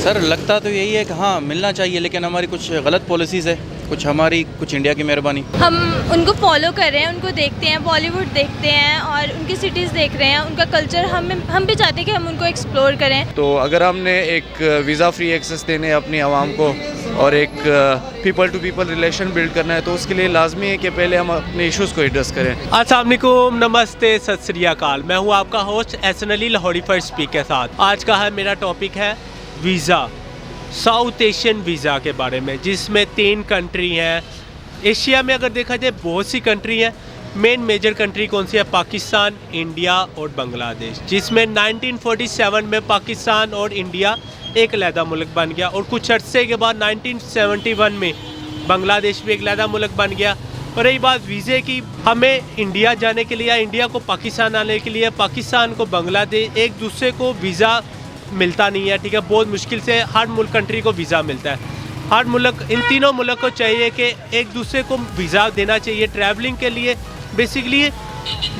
Sir लगता तो यही है कि हाँ मिलना चाहिए, लेकिन हमारी कुछ गलत पॉलिसीज़ है, कुछ हमारी कुछ इंडिया की मेहरबानी। हम उनको फॉलो कर रहे हैं, उनको देखते हैं, बॉलीवुड देखते हैं और उनकी सिटीज़ देख रहे हैं, उनका कल्चर हम भी चाहते हैं कि हम उनको एक्सप्लोर करें। तो अगर हमने एक वीज़ा फ्री एक्सेस देने अपनी आवाम को और एक people to people relation build करना है, तो उसके लिए लाजमी है कि पहले हम अपने इश्यूज़ को एड्रेस करें। अस्सलाम वालेकुम, नमस्ते, सत श्री अकाल। मैं हूं आपका host Ehsan Ali Lahori first speak के साथ। आज का मेरा टॉपिक है वीज़ा, साउथ एशियन वीज़ा के बारे में, जिसमें 3 कंट्री हैं। एशिया में अगर देखा जाए बहुत सी कंट्री हैं। मेन मेजर कंट्री कौन सी है? पाकिस्तान, इंडिया और बांग्लादेश, जिसमें 1947 में पाकिस्तान और इंडिया एक अलहदा मुल्क बन गया और कुछ अर्से के बाद 1971 में बांग्लादेश भी एक अलहदा मुल्क बन गया। और रही बात वीज़े की, हमें इंडिया जाने के लिए या इंडिया को पाकिस्तान आने के लिए, पाकिस्तान को बांग्लादेश, एक दूसरे को वीज़ा मिलता नहीं है, ठीक है। बहुत मुश्किल से हर मुल्क कंट्री को वीज़ा मिलता है। हर मुल्क, इन तीनों मुल्क को चाहिए कि एक दूसरे को वीज़ा देना चाहिए ट्रैवलिंग के लिए। बेसिकली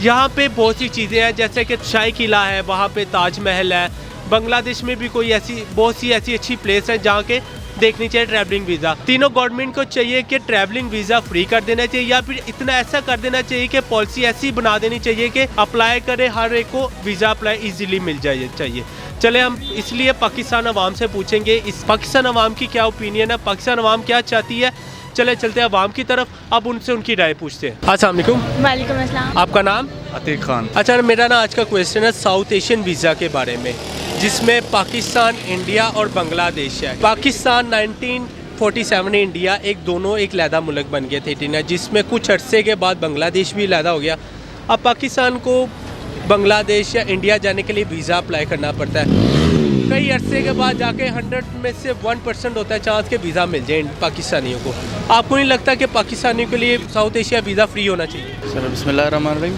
यहाँ पे बहुत सी चीज़ें हैं, जैसे कि शाही किला है, वहाँ पे ताजमहल है। बांग्लादेश में भी कोई ऐसी बहुत सी ऐसी अच्छी प्लेस हैं जहाँ के देखनी चाहिए ट्रैवलिंग वीज़ा। तीनों गवर्नमेंट को चाहिए कि ट्रैवलिंग वीज़ा फ्री कर देना चाहिए, या फिर इतना ऐसा कर देना चाहिए कि पॉलिसी ऐसी बना देनी चाहिए कि अप्लाई करे हर एक को वीज़ा अप्लाई ईजिली मिल जाए चाहिए। चले हम इसलिए पाकिस्तान अवाम से पूछेंगे इस पाकिस्तान अवाम की क्या ओपिनियन है, पाकिस्तान अवाम क्या चाहती है। चले चलते हैं अवाम की तरफ, अब उनसे उनकी राय पूछते हैं। अस्सलाम वालेकुम। वालेकुम अस्सलाम। आपका नाम? अतीक खान। अच्छा, मेरा ना आज का क्वेश्चन है साउथ एशियन वीज़ा के बारे में, जिसमें पाकिस्तान, इंडिया और बांग्लादेश है। पाकिस्तान 1947 में इंडिया दोनों एक अलहदा मुल्क बन गए थे, ठीक है, जिसमें कुछ अरसे के बाद बांग्लादेश भी अलहदा हो गया। अब पाकिस्तान को बांग्लादेश या इंडिया जाने के लिए वीज़ा अप्लाई करना पड़ता है। कई अरसे के बाद जाके 100 में से 1% होता है चांस के वीज़ा मिल जाए पाकिस्तानियों को। आपको नहीं लगता कि पाकिस्तानियों के लिए साउथ एशिया वीज़ा फ्री होना चाहिए? सर बिस्मिल्लाहिर्रहमानिर्रहीम।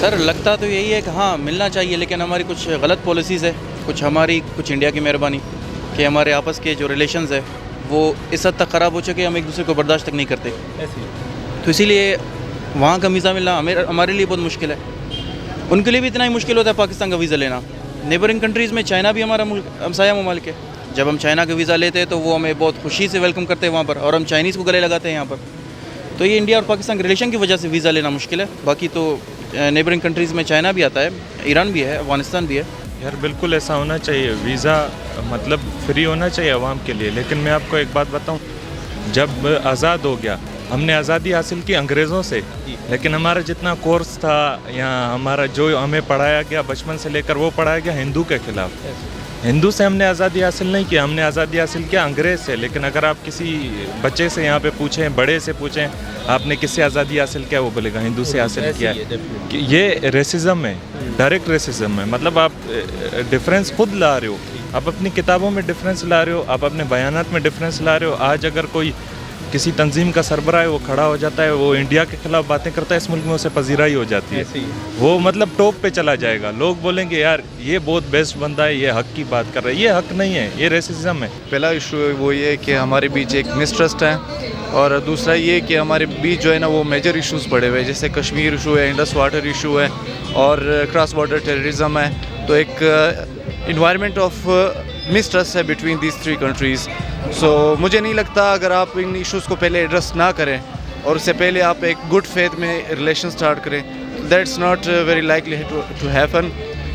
सर लगता तो यही है कि हाँ मिलना चाहिए, लेकिन हमारी कुछ गलत पॉलिसीज़ है, कुछ हमारी कुछ इंडिया की मेहरबानी, कि हमारे आपस के जो रिलेशंस है वो इस हद तक ख़राब हो चुके हम एक दूसरे को बर्दाश्त तक नहीं करते। तो इसीलिए वहाँ का वीज़ा मिलना हमारे लिए बहुत मुश्किल है। उनके लिए भी इतना ही मुश्किल होता है पाकिस्तान का वीज़ा लेना। नेबरिंग कंट्रीज़ में चाइना भी हमारा हमसाया ममालिक है। जब हम चाइना का वीज़ा लेते हैं तो वो हमें बहुत खुशी से वेलकम करते हैं वहाँ पर, और हम चाइनीज़ को गले लगाते हैं यहाँ पर। तो ये इंडिया और पाकिस्तान के रिलेशन की वजह से वीज़ा लेना मुश्किल है। बाकी तो नेबरिंग कंट्रीज़ में चाइना भी आता है, ईरान भी है, अफगानिस्तान भी है। यार बिल्कुल ऐसा होना चाहिए, वीज़ा मतलब फ्री होना चाहिए आवाम के लिए। लेकिन मैं आपको एक बात बताऊं, जब आज़ाद हो गया, हमने आज़ादी हासिल की अंग्रेज़ों से, लेकिन हमारा जितना कोर्स था या हमारा जो हमें पढ़ाया गया बचपन से लेकर, वो पढ़ाया गया हिंदू के ख़िलाफ़। हिंदू से हमने आज़ादी हासिल नहीं किया, हमने आज़ादी हासिल किया अंग्रेज़ से। लेकिन अगर आप किसी बच्चे से यहाँ पे पूछें, बड़े से पूछें, आपने किससे आज़ादी हासिल किया, वो बोलेगा हिंदू से हासिल किया है। ये रेसिज्म है, डायरेक्ट रेसिज्म है। मतलब आप डिफरेंस खुद ला रहे हो, आप अपनी किताबों में डिफरेंस ला रहे हो, आप अपने बयानात में डिफरेंस ला रहे हो। आज अगर कोई किसी तंजीम का सरबराह है, वो खड़ा हो जाता है, वो इंडिया के खिलाफ बातें करता है, इस मुल्क में उसे पजीराई हो जाती है, वो मतलब टॉप पे चला जाएगा। लोग बोलेंगे यार ये बहुत बेस्ट बंदा है, ये हक की बात कर रहा है। ये हक नहीं है, ये रेसिज्म है। पहला इशू वो ये कि हमारे बीच एक मिसट्रस्ट है, और दूसरा ये कि हमारे बीच जो है ना वो मेजर इश्यूज़ पड़े हुए हैं, जैसे कश्मीर इशू है, इंडस वाटर इशू है, और क्रॉस बॉर्डर टेररिज्म है। तो एक इन्वायरमेंट ऑफ मिसट्रस्ट है बिटवीन दीज 3 कंट्रीज़। सो मुझे नहीं लगता अगर आप इन इश्यूज़ को पहले एड्रेस ना करें और उससे पहले आप एक गुड फेथ में रिलेशन स्टार्ट करें, that's not very likely to happen.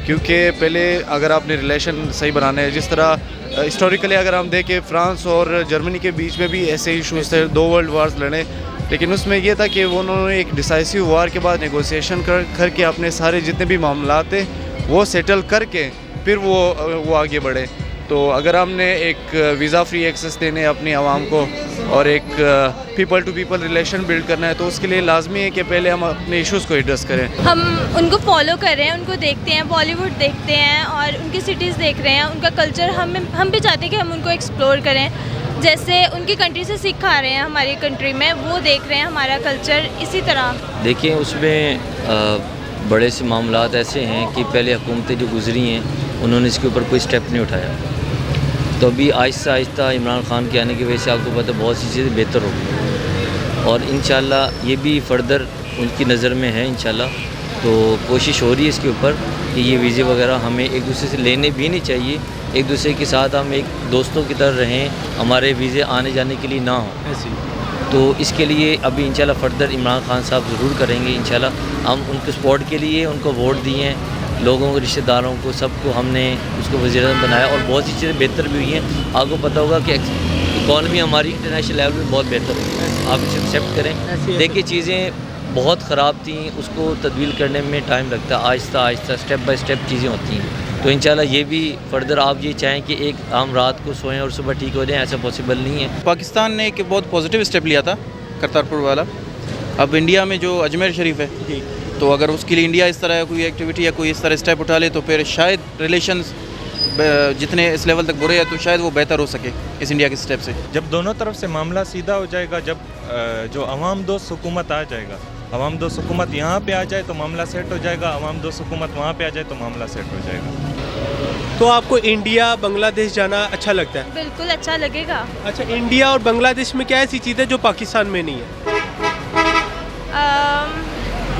क्योंकि पहले अगर आपने रिलेशन सही बनाने हैं, जिस तरह हिस्टोरिकली अगर हम देखें, फ्रांस और जर्मनी के बीच में भी ऐसे इशूज़ थे, 2 वर्ल्ड वार्स लड़े, लेकिन उसमें यह था कि उन्होंने एक डिसाइसिव वार के बाद नेगोशिएशन करके अपने सारे जितने भी मामला थे वो सेटल करके फिर वो आगे बढ़े। तो अगर हमने एक वीज़ा फ्री एक्सेस देने अपनी आवाम को और एक people to people relation build करना है, तो उसके लिए लाजमी है कि पहले हम अपने इश्यूज़ को एड्रेस करें। हम उनको फॉलो कर रहे हैं, उनको देखते हैं, बॉलीवुड देखते हैं और उनकी सिटीज़ देख रहे हैं, उनका कल्चर हम भी चाहते हैं कि हम उनको एक्सप्लोर करें। जैसे उनकी कंट्री से सीख आ रहे हैं हमारी कंट्री में, वो देख रहे हैं हमारा कल्चर। इसी तरह देखिए उसमें बड़े से मामलात ऐसे हैं कि पहले हुकूमतें जो गुजरी हैं उन्होंने इसके ऊपर कोई स्टेप नहीं उठाया। तो अभी आहिस्ता आहिस्ता इमरान खान के आने की वजह से आपको पता है बहुत सी चीज़ें बेहतर हो गई, और इंशाल्लाह ये भी फर्दर उनकी नज़र में है इंशाल्लाह। तो कोशिश हो रही है इसके ऊपर कि ये वीज़े वगैरह हमें एक दूसरे से लेने भी नहीं चाहिए, एक दूसरे के साथ हम एक दोस्तों की तरह रहें, हमारे वीज़े आने जाने के लिए ना हो। ऐसी तो इसके लिए अभी इंशाल्लाह फर्दर इमरान खान साहब ज़रूर करेंगे इंशाल्लाह। हम उनके सपोर्ट के लिए उनको वोट दिए हैं, लोगों को, रिश्तेदारों को, सबको हमने उसको वज़ीर-ए-आज़म बनाया और बहुत सी चीज़ें बेहतर भी हुई हैं। आपको पता होगा कि इकॉनमी हमारी इंटरनेशनल लेवल पे बहुत बेहतर हुई है, आप इसे एक्सेप्ट करें। देखिए चीज़ें बहुत ख़राब थी, उसको तब्दील करने में टाइम लगता है, Aahista Aahista step by step चीज़ें होती हैं। तो इंशाल्लाह ये भी फर्दर आप ये चाहें कि एक हम रात को सोएं और सुबह ठीक हो जाएं, ऐसा पॉसिबल नहीं है। पाकिस्तान ने एक बहुत पॉजिटिव स्टेप लिया था करतारपुर वाला। अब इंडिया में जो अजमेर शरीफ है, जी तो अगर उसके लिए इंडिया इस तरह कोई एक्टिविटी या कोई इस तरह स्टेप उठा ले तो फिर शायद रिलेशंस जितने इस लेवल तक बुरे हैं तो शायद वो बेहतर हो सके इस इंडिया के स्टेप से। जब दोनों तरफ से मामला सीधा हो जाएगा, जब जो अवाम दोस्त हुकूमत आ जाएगा, अवाम दोस्त हुकूमत यहाँ पे आ जाए तो मामला सेट हो जाएगा, अवाम दोस्त हुकूमत वहाँ पे आ जाए तो मामला सेट हो जाएगा। तो आपको इंडिया बांग्लादेश जाना अच्छा लगता है? बिल्कुल अच्छा लगेगा। अच्छा, इंडिया और बांग्लादेश में क्या ऐसी चीज़ है जो पाकिस्तान में नहीं है?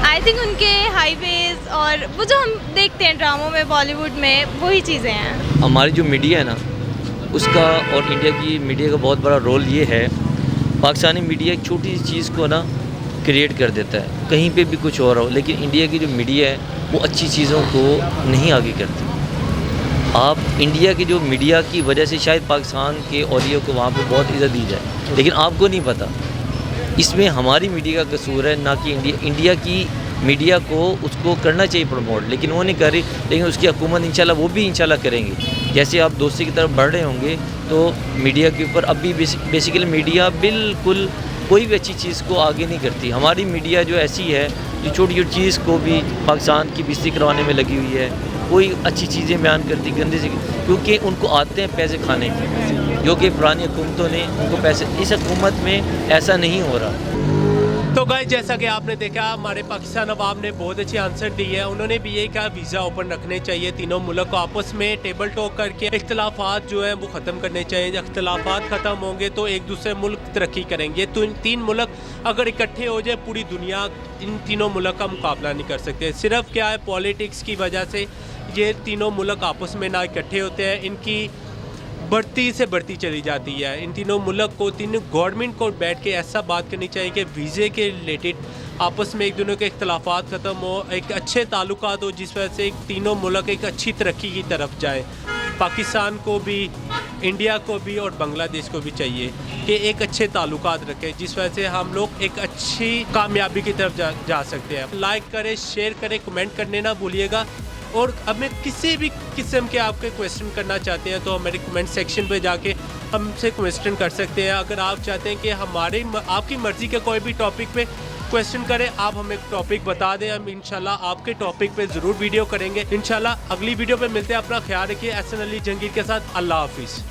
आई थिंक उनके हाईवेज और वो जो हम देखते हैं ड्रामों में, बॉलीवुड में, वही चीज़ें हैं। हमारी जो मीडिया है ना, उसका और इंडिया की मीडिया का बहुत बड़ा रोल ये है, पाकिस्तानी मीडिया एक छोटी सी चीज़ को ना क्रिएट कर देता है, कहीं पे भी कुछ हो रहा हो, लेकिन इंडिया की जो मीडिया है वो अच्छी चीज़ों को नहीं आगे करती। आप इंडिया की जो मीडिया की वजह से शायद पाकिस्तान के ऑडियो को वहाँ पे बहुत इज़्ज़त दी जाए, लेकिन आपको नहीं पता इसमें हमारी मीडिया का कसूर है, ना कि इंडिया की मीडिया को उसको करना चाहिए प्रमोट, लेकिन वो नहीं कर रही। लेकिन उसकी हुकूमत इंशाल्लाह वो भी इंशाल्लाह करेंगे। जैसे आप दोस्ती की तरफ बढ़ रहे होंगे तो मीडिया के ऊपर अभी बेसिकली मीडिया बिल्कुल कोई भी अच्छी चीज़ को आगे नहीं करती। हमारी मीडिया जो ऐसी है जो छोटी छोटी चीज़ को भी पाकिस्तान की बेइज्जती करवाने में लगी हुई है, कोई अच्छी चीज़ें बयान करती गंदी से, क्योंकि उनको आते हैं पैसे खाने की, जो कि पुरानी हुकूमतों ने उनको पैसे, इस हुकूमत में ऐसा नहीं हो रहा। तो गाइस, जैसा कि आपने देखा, हमारे पाकिस्तान अवाम ने बहुत अच्छी आंसर दी है। उन्होंने भी ये कहा वीज़ा ओपन रखने चाहिए, तीनों मुल्क को आपस में टेबल टॉक करके इख्तलाफात जो हैं वो ख़त्म करने चाहिए। जब इख्तलाफात ख़त्म होंगे तो एक दूसरे मुल्क तरक्की करेंगे। तो इन तीन मुल्क अगर इकट्ठे हो जाए, पूरी दुनिया इन तीनों मुल्क का मुकाबला नहीं कर सकते। सिर्फ क्या है, पॉलिटिक्स की वजह से ये तीनों मुल्क आपस में ना इकट्ठे होते हैं, इनकी बढ़ती से बढ़ती चली जाती है। इन तीनों मुल्क को, तीनों गवर्नमेंट को बैठ के ऐसा बात करनी चाहिए कि वीज़े के रिलेटेड आपस में एक दोनों के इख्तलाफात ख़त्म हो, एक अच्छे ताल्लुकात हो, जिस वजह से तीनों मुल्क एक अच्छी तरक्की की तरफ जाए। पाकिस्तान को भी, इंडिया को भी और बांग्लादेश को भी चाहिए कि एक अच्छे ताल्लुकात रखें, जिस वजह से हम लोग एक अच्छी कामयाबी की तरफ जा सकते हैं। लाइक करें, शेयर करें, कमेंट करने ना भूलिएगा। और हमें किसी भी किस्म के आपके क्वेश्चन करना चाहते हैं तो हमारे कमेंट सेक्शन पे जाके हमसे क्वेश्चन कर सकते हैं। अगर आप चाहते हैं कि आपकी मर्ज़ी के कोई भी टॉपिक पे क्वेश्चन करें, आप हमें टॉपिक बता दें, हम इंशाल्लाह आपके टॉपिक पे ज़रूर वीडियो करेंगे। इंशाल्लाह अगली वीडियो पे मिलते हैं। अपना ख्याल रखिए। एहसन अली जंगीर के साथ। अल्लाह हाफिज़।